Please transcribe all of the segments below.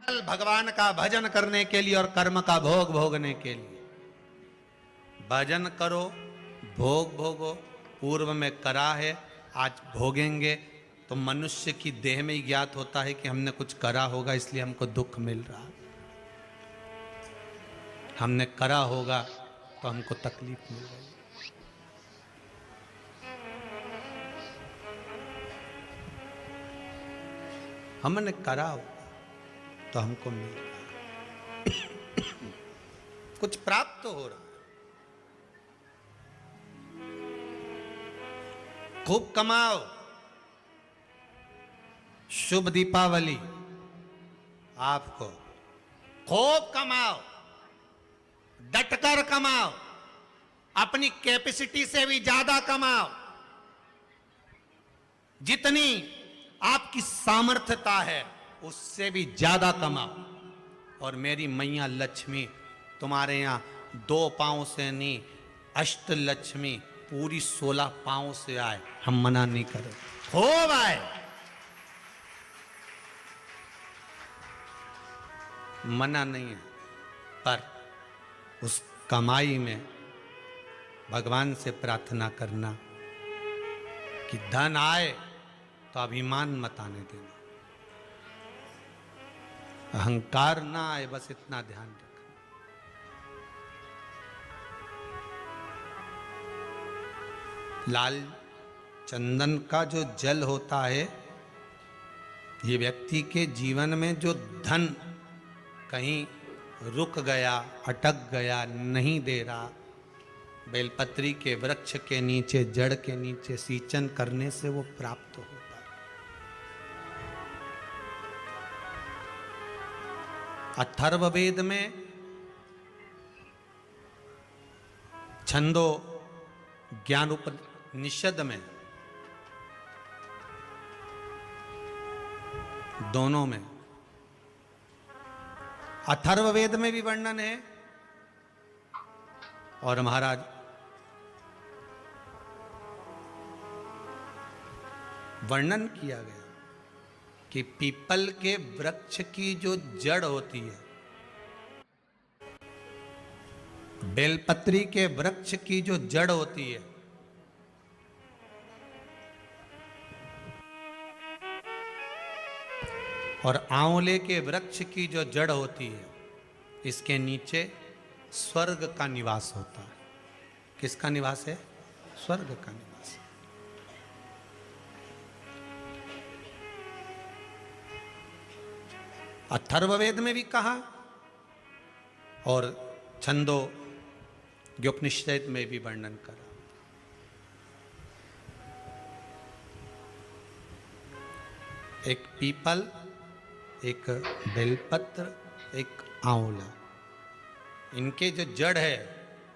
भगवान का भजन करने के लिए और कर्म का भोग भोगने के लिए। भजन करो, भोग भोगो, पूर्व में करा है, आज भोगेंगे। तो मनुष्य की देह में ही ज्ञात होता है कि हमने कुछ करा होगा, इसलिए हमको दुख मिल रहा। हमने करा होगा तो हमको तकलीफ मिल रही। हमने करा होगा तो हमको मिल रहा, कुछ प्राप्त तो हो रहा। खूब कमाओ, शुभ दीपावली आपको। खूब कमाओ, डटकर कमाओ, अपनी कैपेसिटी से भी ज्यादा कमाओ, जितनी आपकी सामर्थ्यता है उससे भी ज्यादा कमाओ। और मेरी मैया लक्ष्मी तुम्हारे यहां 2 पांव से नहीं, अष्ट लक्ष्मी पूरी 16 पांव से आए, हम मना नहीं करें, खूब आए। मना नहीं है, पर उस कमाई में भगवान से प्रार्थना करना कि धन आए तो अभिमान मत आने देना, अहंकार ना आए, बस इतना ध्यान रखना। लाल चंदन का जो जल होता है, ये व्यक्ति के जीवन में जो धन कहीं रुक गया, अटक गया, नहीं दे रहा, बेलपत्री के वृक्ष के नीचे, जड़ के नीचे सिंचन करने से वो प्राप्त होता है। अथर्ववेद में छंदो ज्ञान उपनिषद में, दोनों में, अथर्ववेद में भी वर्णन है और महाराज वर्णन किया गया कि पीपल के वृक्ष की जो जड़ होती है, बेलपत्री के वृक्ष की जो जड़ होती है, और आंवले के वृक्ष की जो जड़ होती है, इसके नीचे स्वर्ग का निवास होता है। किसका निवास है? स्वर्ग का निवास है। अथर्ववेद में भी कहा और छंदो ज्ञोपनिषद में भी वर्णन करा। एक पीपल, एक बेलपत्र, एक आंवला, इनके जो जड़ है,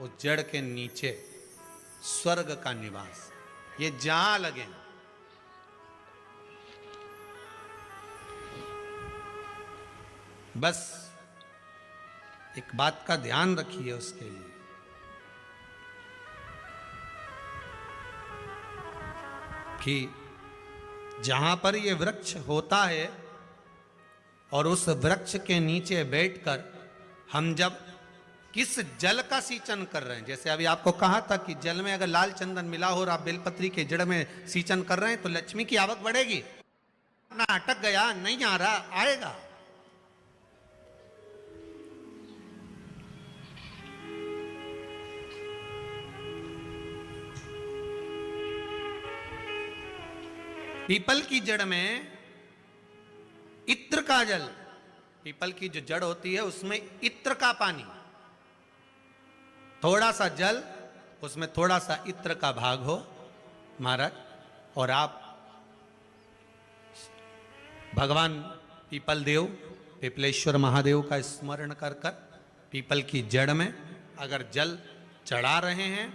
उस जड़ के नीचे स्वर्ग का निवास। ये जहां लगे, बस एक बात का ध्यान रखिए उसके लिए कि जहां पर ये वृक्ष होता है और उस वृक्ष के नीचे बैठकर हम जब किस जल का सिंचन कर रहे हैं, जैसे अभी आपको कहा था कि जल में अगर लाल चंदन मिला हो और आप बेलपत्री के जड़ में सिंचन कर रहे हैं तो लक्ष्मी की आवक बढ़ेगी। ना अटक गया, नहीं आ रहा, आएगा। पीपल की जड़ में इत्र का जल, पीपल की जो जड़ होती है उसमें इत्र का पानी, थोड़ा सा जल, उसमें थोड़ा सा इत्र का भाग हो महाराज, और आप भगवान पीपल देव, पिपलेश्वर महादेव का स्मरण कर कर पीपल की जड़ में अगर जल चढ़ा रहे हैं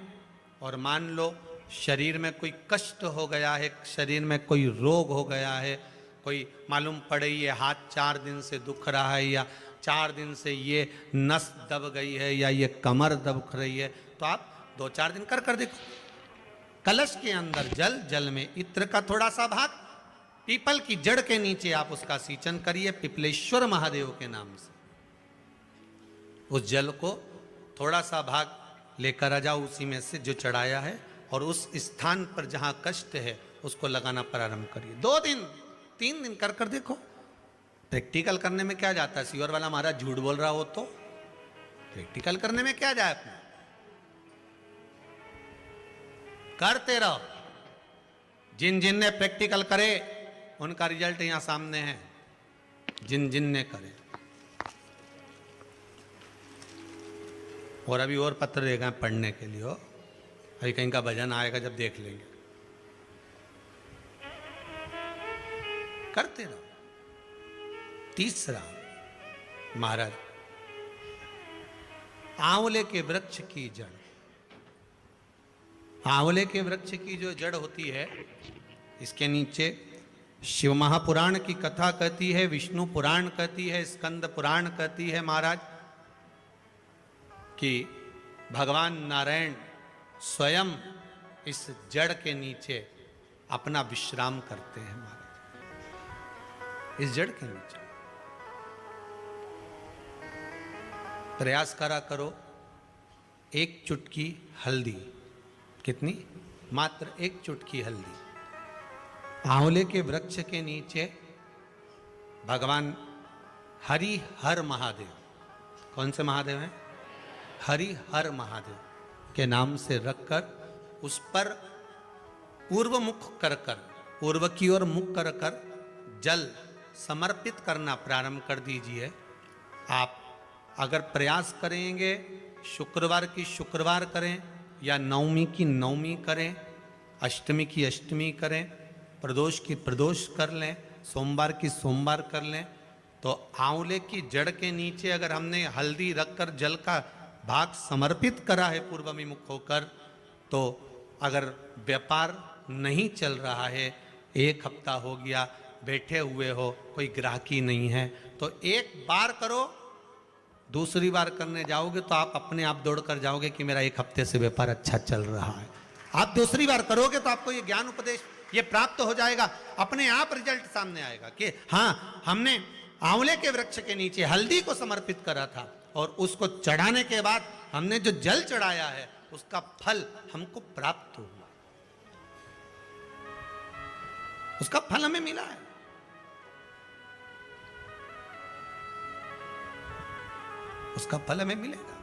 और मान लो शरीर में कोई कष्ट हो गया है, शरीर में कोई रोग हो गया है, कोई मालूम पड़े ये हाथ 4 दिन से दुख रहा है, या 4 दिन से ये नस दब गई है, या ये कमर दब रही है, तो आप 2-4 दिन कर देखो। कलश के अंदर जल, जल में इत्र का थोड़ा सा भाग, पीपल की जड़ के नीचे आप उसका सींचन करिए पिपलेश्वर महादेव के नाम से। उस जल को थोड़ा सा भाग लेकर आ जाओ उसी में से जो चढ़ाया है, और उस स्थान पर जहां कष्ट है उसको लगाना प्रारंभ करिए। 2 दिन 3 दिन कर कर देखो। प्रैक्टिकल करने में क्या जाता है? सीवर वाला महाराज झूठ बोल रहा हो तो प्रैक्टिकल करने में क्या जाए, अपने करते रहो। जिन जिन ने प्रैक्टिकल करे उनका रिजल्ट यहां सामने है, जिन जिन ने करे। और अभी और पत्र देगा पढ़ने के लिए, हो अभी कहीं का भजन आएगा जब देख लेंगे। करते रहो। तीसरा, महाराज आंवले के वृक्ष की जड़। आंवले के वृक्ष की जो जड़ होती है, इसके नीचे शिव महापुराण की कथा कहती है, विष्णु पुराण कहती है, स्कंद पुराण कहती है महाराज कि भगवान नारायण स्वयं इस जड़ के नीचे अपना विश्राम करते हैं महाराज। इस जड़ के नीचे प्रयास करा करो। 1 चुटकी हल्दी, कितनी? मात्र 1 चुटकी हल्दी। आंवले के वृक्ष के नीचे भगवान हरि हर महादेव, कौन से महादेव हैं? हरि हर महादेव के नाम से रखकर उस पर पूर्व मुख कर कर, पूर्व की ओर मुख कर कर जल समर्पित करना प्रारंभ कर दीजिए। आप अगर प्रयास करेंगे शुक्रवार की शुक्रवार करें, या नवमी की नवमी करें, अष्टमी की अष्टमी करें, प्रदोष की प्रदोष कर लें, सोमवार की सोमवार कर लें, तो आंवले की जड़ के नीचे अगर हमने हल्दी रखकर जल का भाग समर्पित करा है पूर्वभिमुख होकर, तो अगर व्यापार नहीं चल रहा है, 1 हफ्ता हो गया बैठे हुए हो, कोई ग्राहकी नहीं है, तो 1 बार करो। दूसरी बार करने जाओगे तो आप अपने आप दौड़ कर जाओगे कि मेरा 1 हफ्ते से व्यापार अच्छा चल रहा है। आप दूसरी बार करोगे तो आपको ये ज्ञान उपदेश ये प्राप्त हो जाएगा, अपने आप रिजल्ट सामने आएगा कि हाँ, हमने आंवले के वृक्ष के नीचे हल्दी को समर्पित करा था, और उसको चढ़ाने के बाद हमने जो जल चढ़ाया है उसका फल हमको प्राप्त हुआ, उसका फल हमें मिला है। उसका फल हमें मिलेगा।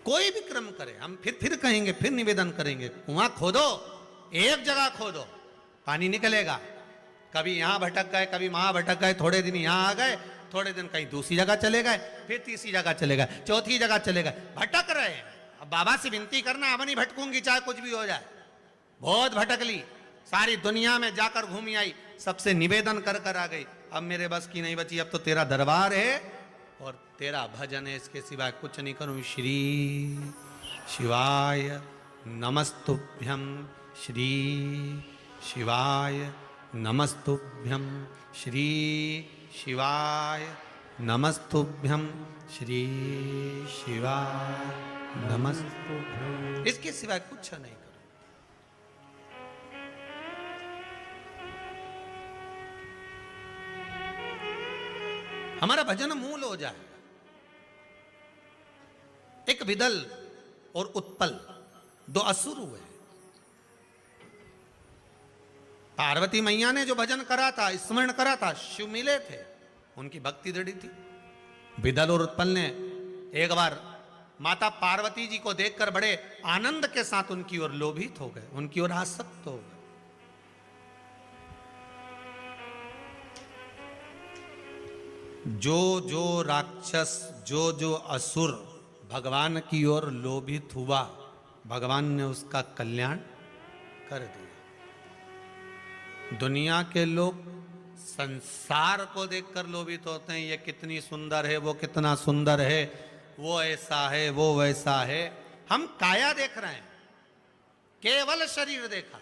कोई भी क्रम करे, हम फिर कहेंगे, फिर निवेदन करेंगे, कुआं खोदो, एक जगह खोदो, पानी निकलेगा। कभी यहां भटक गए, कभी वहां भटक गए, थोड़े दिन यहां आ गए, थोड़े दिन कहीं दूसरी जगह चले गए, फिर तीसरी जगह चले गए, चौथी जगह चले गए, भटक रहे हैं। अब बाबा से विनती करना, अब नहीं भटकूंगी चाहे कुछ भी हो जाए। बहुत भटक ली, सारी दुनिया में जाकर घूमी आई, सबसे निवेदन कर कर आ गई, अब मेरे बस की नहीं बची, अब तो तेरा दरबार है और तेरा भजन है, इसके सिवाय कुछ नहीं करूं। श्री शिवाय नमस्तुभ्यं, श्री शिवाय नमस्तुभ्यं, श्री शिवाय नमस्तुभ्यं, श्री शिवाय नमस्तुभ्यं, इसके सिवाय कुछ नहीं करूं। हमारा भजन मूल हो जाए। एक विदल और उत्पल 2 असुर हुए। पार्वती मैया ने जो भजन करा था, स्मरण करा था, शिव मिले थे, उनकी भक्ति दृढ़ी थी। विदल और उत्पल ने एक बार माता पार्वती जी को देखकर बड़े आनंद के साथ उनकी ओर लोभित हो गए, उनकी ओर आसक्त हो गए। जो जो राक्षस, जो जो असुर भगवान की ओर लोभित हुआ, भगवान ने उसका कल्याण कर दिया। दुनिया के लोग संसार को देखकर लोभित होते हैं, ये कितनी सुंदर है, वो कितना सुंदर है, वो ऐसा है, वो वैसा है। हम काया देख रहे हैं, केवल शरीर देखा।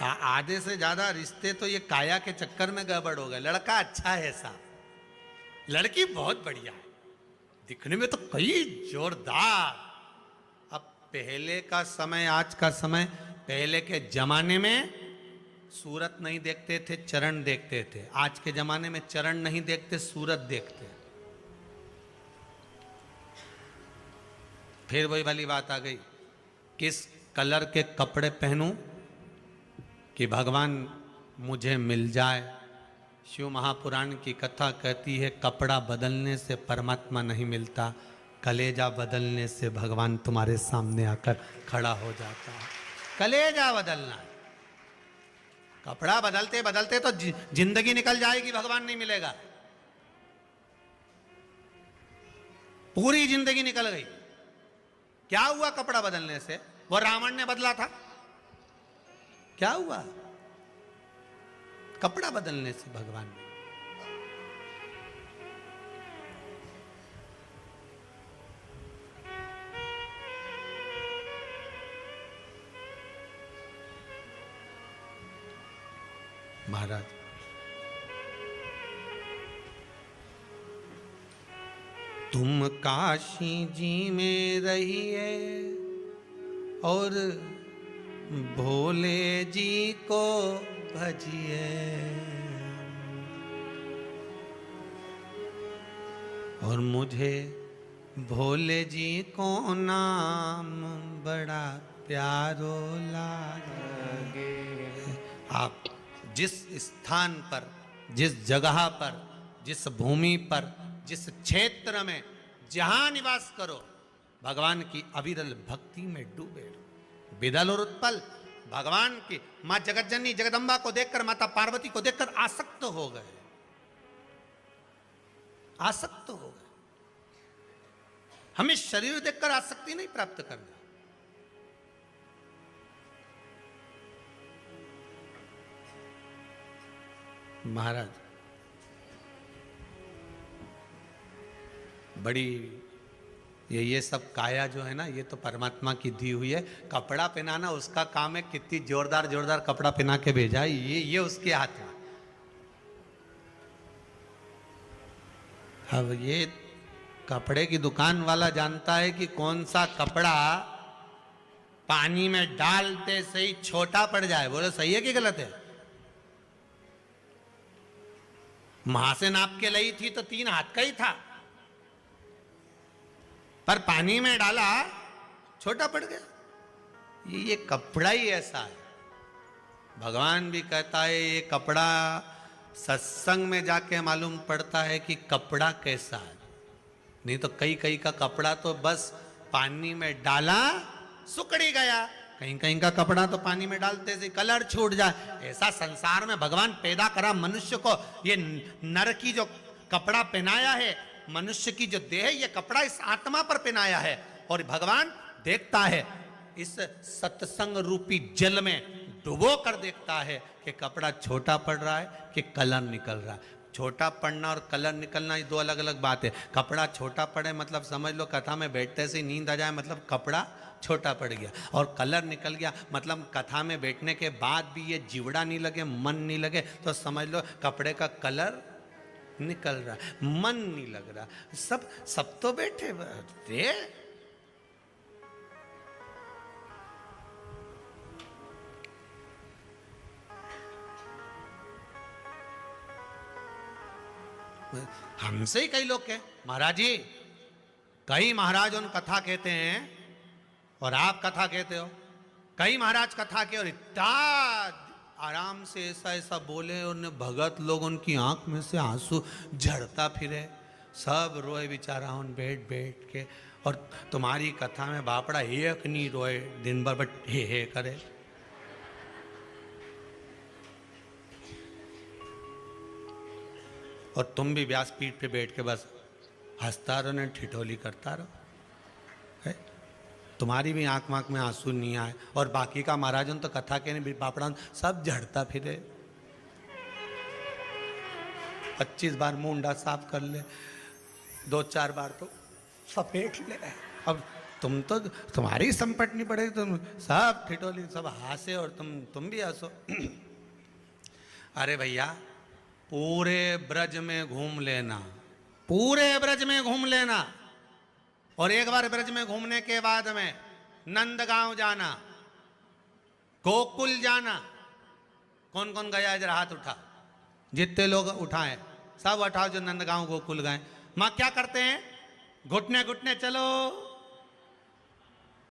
आधे से ज्यादा रिश्ते तो ये काया के चक्कर में गड़बड़ हो गए। लड़का अच्छा है साहब, लड़की बहुत बढ़िया है, दिखने में तो कई जोरदार। अब पहले का समय आज का समय, पहले के जमाने में सूरत नहीं देखते थे, चरण देखते थे। आज के जमाने में चरण नहीं देखते, सूरत देखते। फिर वही वाली बात आ गई, किस कलर के कपड़े पहनूं कि भगवान मुझे मिल जाए। शिव महापुराण की कथा कहती है, कपड़ा बदलने से परमात्मा नहीं मिलता, कलेजा बदलने से भगवान तुम्हारे सामने आकर खड़ा हो जाता है। कलेजा बदलना, कपड़ा बदलते बदलते तो जिंदगी निकल जाएगी, भगवान नहीं मिलेगा। पूरी जिंदगी निकल गई। क्या हुआ कपड़ा बदलने से? वो रावण ने बदला था, क्या हुआ कपड़ा बदलने से भगवान ने? महाराज, तुम काशी जी में रहिए और भोले जी को भजिए, और मुझे भोले जी को नाम बड़ा प्यारो लागे। आप जिस स्थान पर, जिस जगह पर, जिस भूमि पर, जिस क्षेत्र में जहां निवास करो, भगवान की अविरल भक्ति में डूबे रहो। बिदल और उत्पल भगवान की मां जगतजननी जगदम्बा को देखकर, माता पार्वती को देखकर आसक्त हो गए, आसक्त हो गए। हमें शरीर देखकर आसक्ति नहीं प्राप्त करना। महाराज, बड़ी ये सब काया जो है ना, ये तो परमात्मा की दी हुई है। कपड़ा पहनाना उसका काम है, कितनी जोरदार जोरदार कपड़ा पहना के भेजा है, ये उसके हाथ में। अब ये कपड़े की दुकान वाला जानता है कि कौन सा कपड़ा पानी में डालते से ही छोटा पड़ जाए। बोले सही है कि गलत है? मां से नाप के लाई थी तो 3 हाथ का ही था, पर पानी में डाला छोटा पड़ गया। ये कपड़ा ही ऐसा है। भगवान भी कहता है ये कपड़ा, सत्संग में जाके मालूम पड़ता है कि कपड़ा कैसा है। नहीं तो कई कई का कपड़ा तो बस पानी में डाला सुकड़ी गया, कहीं कहीं का कपड़ा तो पानी में डालते से कलर छूट जाए। ऐसा संसार में भगवान पैदा करा मनुष्य को। ये नर की जो कपड़ा पहनाया है, मनुष्य की जो देह, ये कपड़ा इस आत्मा पर पहनाया है। और भगवान देखता है, इस सत्संग रूपी जल में डुबो कर देखता है कि कपड़ा छोटा पड़ रहा है कि कलर निकल रहा है। छोटा पड़ना और कलर निकलना ये 2 अलग अलग बात है। कपड़ा छोटा पड़े मतलब समझ लो कथा में बैठते से नींद आ जाए, मतलब कपड़ा छोटा पड़ गया। और कलर निकल गया मतलब कथा में बैठने के बाद भी ये जीवड़ा नहीं लगे, मन नहीं लगे, तो समझ लो कपड़े का कलर निकल रहा, मन नहीं लग रहा। सब तो बैठे रे। हमसे ही कई लोग कहे, महाराज जी, कई महाराज उन कथा कहते हैं और आप कथा कहते हो। कई महाराज कथा के और इतना आराम से ऐसा ऐसा बोले, और भगत लोग उनकी आंख में से आंसू झड़ता फिरे, सब रोए बेचारा उन बैठ बैठ के। और तुम्हारी कथा में बापड़ा एक नहीं रोए दिन भर, बट हे करे। और तुम भी व्यासपीठ पे बैठ के बस हंसता रहो ने ठिठोली करता रहो। है? तुम्हारी भी आंख में आंसू नहीं आए, और बाकी का महाराजन तो कथा के नहीं बापड़ा सब झड़ता फिरे। 25 बार मुंडा साफ कर ले, 2-4 बार तो सपेट ले। अब तुम तो, तुम्हारी संपट नहीं पड़ेगी, तुम सब ठिठोली, सब हंसे और तुम भी हंसो। अरे भैया, पूरे ब्रज में घूम लेना, पूरे ब्रज में घूम लेना, और एक बार ब्रज में घूमने के बाद में नंदगांव जाना, गोकुल जाना। कौन कौन गया जरा हाथ उठा, जितने लोग उठाए सब उठाओ जो नंदगांव गोकुल गए। माँ क्या करते हैं, घुटने घुटने चलो,